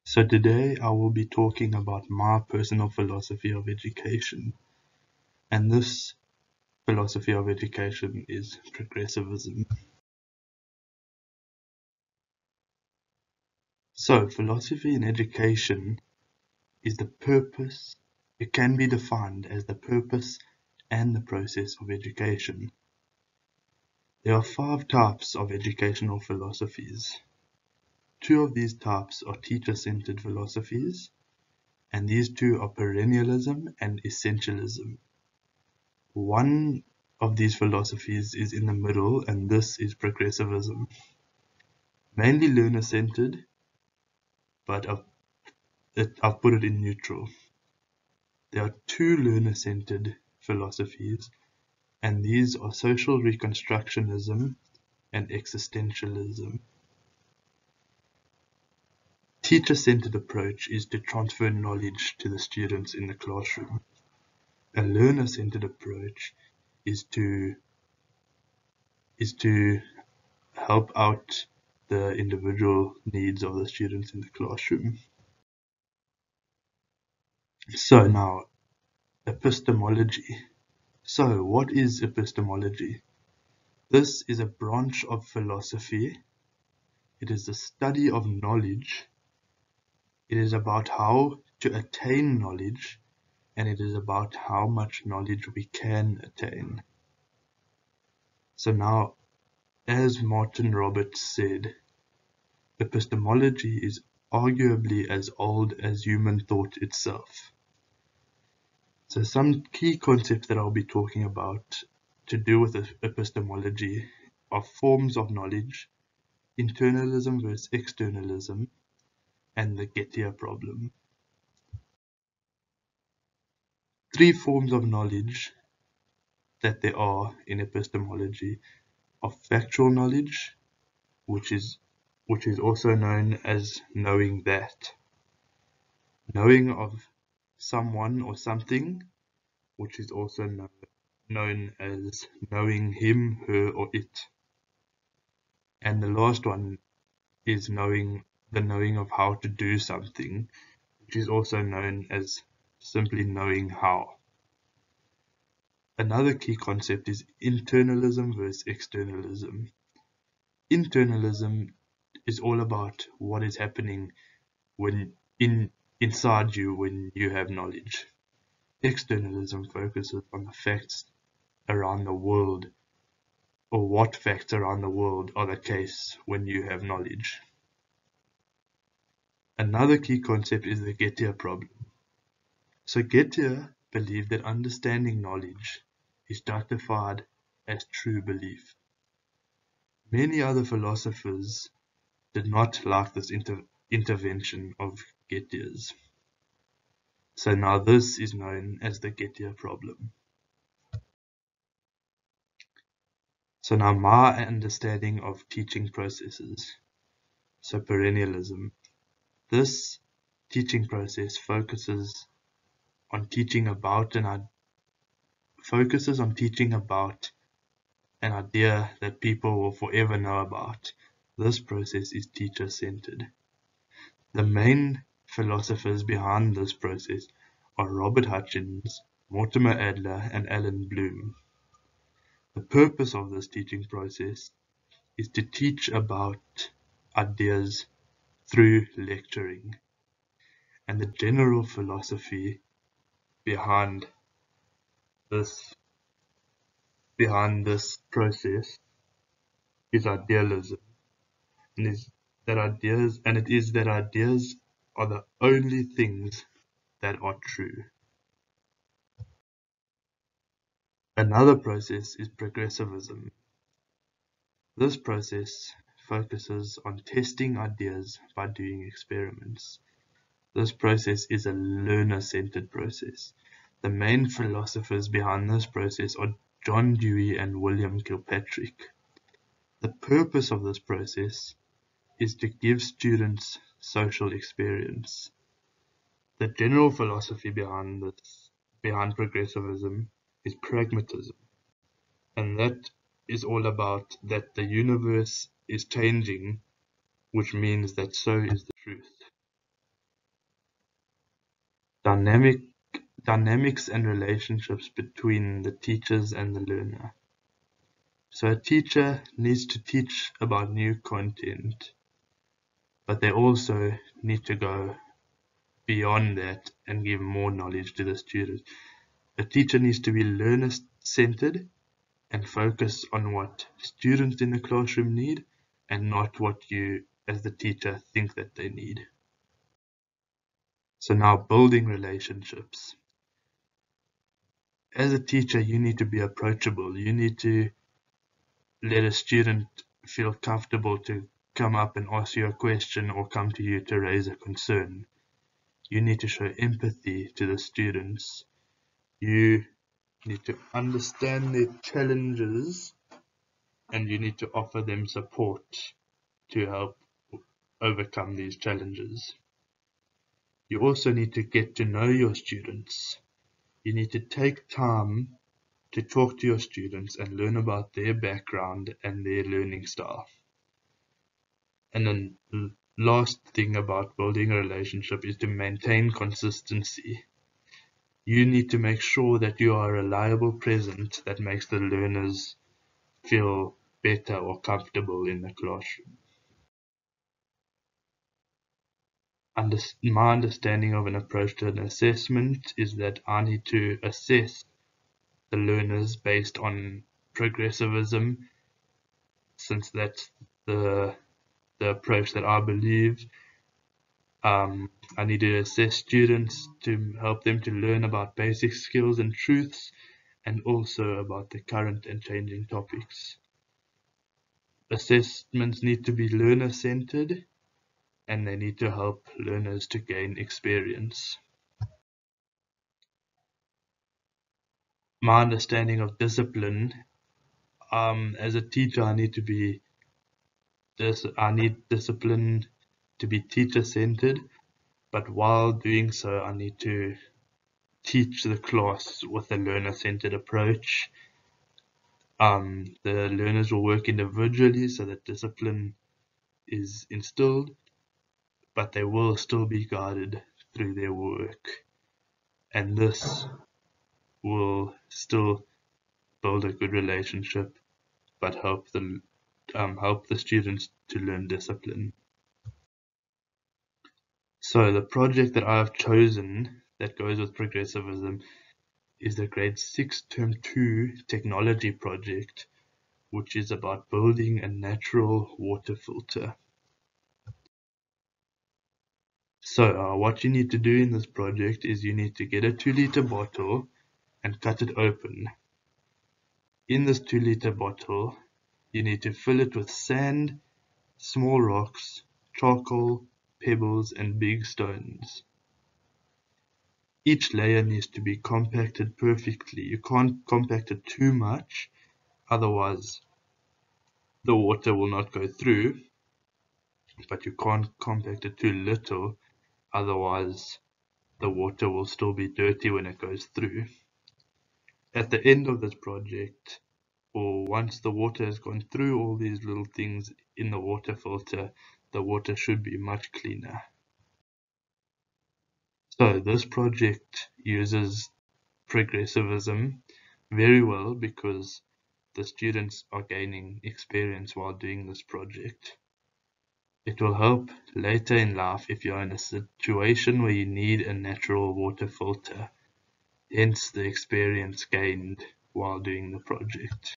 So today I will be talking about my personal philosophy of education, and this philosophy of education is progressivism. So philosophy in education is the purpose, it can be defined as the purpose and the process of education. There are 5 types of educational philosophies. 2 of these types are teacher-centered philosophies, and these 2 are perennialism and essentialism. One of these philosophies is in the middle, and this is progressivism. Mainly learner-centered, but I've put it in neutral. There are 2 learner-centered philosophies, and these are social reconstructionism and existentialism. Teacher-centered approach is to transfer knowledge to the students in the classroom. A learner-centered approach is to help out the individual needs of the students in the classroom. So now, epistemology. So what is epistemology? This is a branch of philosophy. It is the study of knowledge. It is about how to attain knowledge, and it is about how much knowledge we can attain. So now, as Martin Roberts said, epistemology is arguably as old as human thought itself. So some key concepts that I'll be talking about to do with epistemology are forms of knowledge, internalism versus externalism, and the Gettier problem. 3 forms of knowledge that there are in epistemology are factual knowledge, which is also known as knowing that. Knowing of someone or something, which is also known as knowing him, her, or it. And the last one is knowing of how to do something, which is also known as simply knowing how. Another key concept is internalism versus externalism. Internalism is all about what is happening inside you when you have knowledge. Externalism focuses on the facts around the world, or what facts around the world are the case when you have knowledge. Another key concept is the Gettier problem. So Gettier believed that understanding knowledge is justified as true belief. Many other philosophers did not like this intervention of Gettier's. So now this is known as the Gettier problem. So now my understanding of teaching processes. So perennialism. This teaching process focuses on teaching about an idea that people will forever know about. This process is teacher-centered. The main philosophers behind this process are Robert Hutchins, Mortimer Adler, and Alan Bloom. The purpose of this teaching process is to teach about ideas through lecturing. And the general philosophy behind this process is idealism. And it is that ideas are the only things that are true. Another process is progressivism. This process focuses on testing ideas by doing experiments. This process is a learner-centered process. The main philosophers behind this process are John Dewey and William Kilpatrick. The purpose of this process is to give students social experience. The general philosophy behind progressivism is pragmatism, and that is all about that the universe is changing, which means that so is the truth. Dynamics and relationships between the teachers and the learner. So a teacher needs to teach about new content, but they also need to go beyond that and give more knowledge to the students. A teacher needs to be learner-centered and focus on what students in the classroom need and not what you as the teacher think that they need. So now building relationships. As a teacher, you need to be approachable. You need to let a student feel comfortable to come up and ask you a question or come to you to raise a concern. You need to show empathy to the students. You need to understand their challenges and you need to offer them support to help overcome these challenges. You also need to get to know your students. You need to take time to talk to your students and learn about their background and their learning style. And then last thing about building a relationship is to maintain consistency. You need to make sure that you are a reliable presence that makes the learners feel better or comfortable in the classroom. My understanding of an approach to an assessment is that I need to assess the learners based on progressivism, since that's the approach that I believe. I need to assess students to help them to learn about basic skills and truths, and also about the current and changing topics. Assessments need to be learner-centered, and they need to help learners to gain experience. My understanding of discipline, as a teacher, I need discipline to be teacher-centered, but while doing so, I need to teach the class with a learner-centered approach. The learners will work individually so that discipline is instilled, but they will still be guided through their work. And this will still build a good relationship, but help the students to learn discipline. So the project that I have chosen that goes with progressivism is the grade 6 term 2 technology project, which is about building a natural water filter. So what you need to do in this project is you need to get a 2-liter bottle and cut it open. In this 2-liter bottle, you need to fill it with sand, small rocks, charcoal, pebbles, and big stones. Each layer needs to be compacted perfectly. You can't compact it too much, otherwise the water will not go through, but you can't compact it too little, otherwise the water will still be dirty when it goes through. At the end of this project, or once the water has gone through all these little things in the water filter, the water should be much cleaner. So this project uses progressivism very well because the students are gaining experience while doing this project. It will help later in life if you're in a situation where you need a natural water filter, hence the experience gained while doing the project.